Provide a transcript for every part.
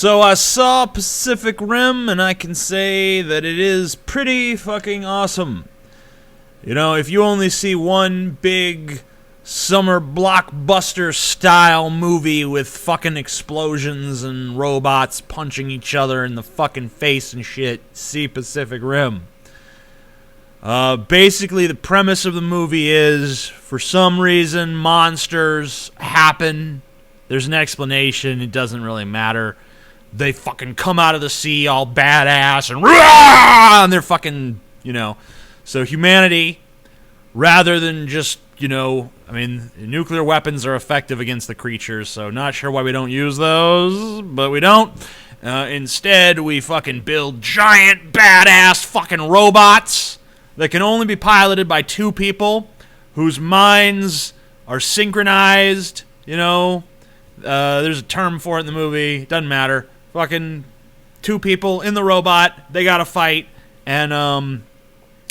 So I saw Pacific Rim, and I can say that it is pretty fucking awesome. You know, if you only see one big summer blockbuster style movie with fucking explosions and robots punching each other in the fucking face and shit, see Pacific Rim. Basically, the premise of the movie is, for some reason, monsters happen. There's an explanation. It doesn't really matter. They fucking come out of the sea all badass and rah! And they're fucking, you know. So humanity, rather than just, you know, I mean, nuclear weapons are effective against the creatures, so not sure why we don't use those, but we don't. Instead, we fucking build giant badass fucking robots that can only be piloted by two people whose minds are synchronized, you know. There's a term for it in the movie. Doesn't matter. Fucking two people in the robot. They gotta fight, and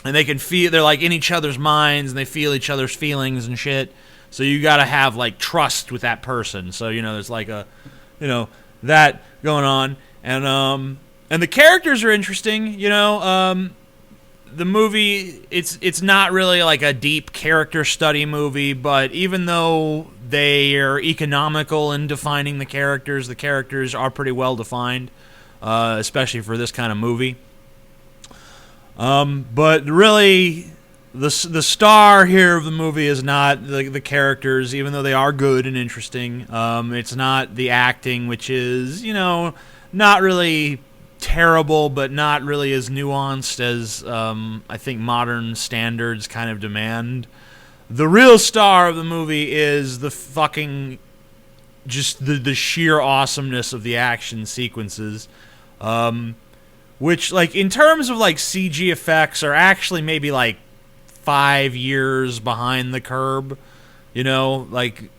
they can feel. They're like in each other's minds, and they feel each other's feelings and shit. So you gotta have like trust with that person. So you know, there's like a, you know, that going on, and the characters are interesting. You know, the movie, it's not really like a deep character study movie, but even though they are economical in defining the characters are pretty well defined, especially for this kind of movie. But really, the star here of the movie is not the characters, even though they are good and interesting. It's not the acting, which is, you know, not really terrible, but not really as nuanced as I think modern standards kind of demand. The real star of the movie is the fucking, just the sheer awesomeness of the action sequences, which, like, in terms of like CG effects, are actually maybe like 5 years behind the curve, you know, like.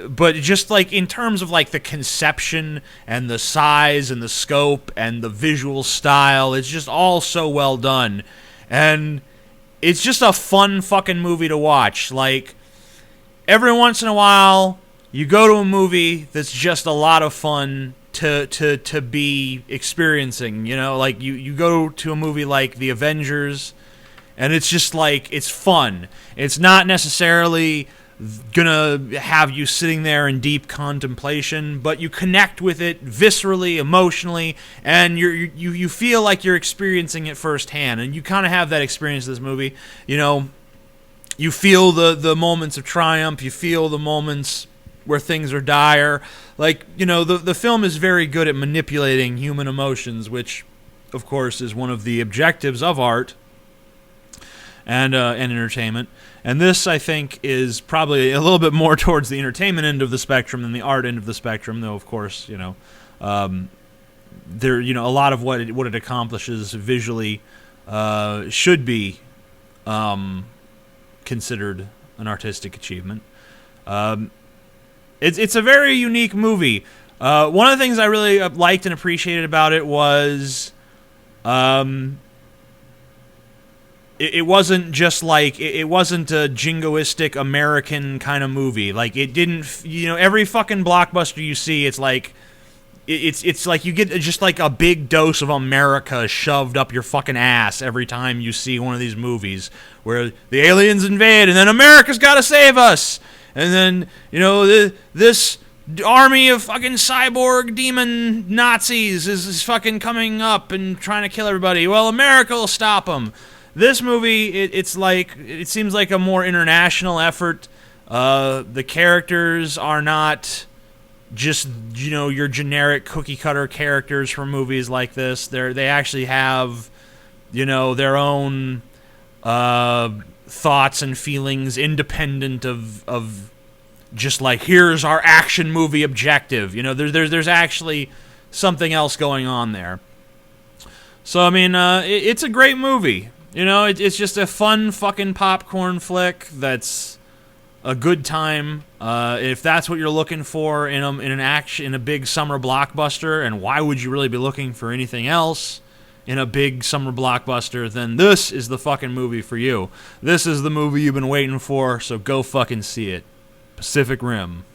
But just like in terms of like the conception and the size and the scope and the visual style, it's just all so well done, and it's just a fun fucking movie to watch. Like, every once in a while, you go to a movie that's just a lot of fun to be experiencing. You know, like you go to a movie like The Avengers, and it's just like, it's fun. It's not necessarily gonna have you sitting there in deep contemplation, but you connect with it viscerally, emotionally, and you feel like you're experiencing it firsthand, and you kind of have that experience in this movie. You know, you feel the moments of triumph, you feel the moments where things are dire. Like, you know, the film is very good at manipulating human emotions, which, of course, is one of the objectives of art and entertainment. And this, I think, is probably a little bit more towards the entertainment end of the spectrum than the art end of the spectrum, though, of course, you know, there, you know, a lot of what it accomplishes visually should be considered an artistic achievement. It's a very unique movie. One of the things I really liked and appreciated about it was it wasn't just like, it wasn't a jingoistic American kind of movie. Like, it didn't, you know, every fucking blockbuster you see, it's like, it's like you get just like a big dose of America shoved up your fucking ass every time you see one of these movies where the aliens invade and then America's gotta save us. And then, you know, this army of fucking cyborg demon Nazis is fucking coming up and trying to kill everybody. Well, America will stop them. This movie, it's like, it seems like a more international effort. The characters are not just, you know, your generic cookie cutter characters from movies like this. They actually have, you know, their own thoughts and feelings independent of just like, here's our action movie objective. You know, there's actually something else going on there. So I mean, it's a great movie. You know, it's just a fun fucking popcorn flick that's a good time. If that's what you're looking for in a big summer blockbuster, and why would you really be looking for anything else in a big summer blockbuster, then this is the fucking movie for you. This is the movie you've been waiting for, so go fucking see it. Pacific Rim.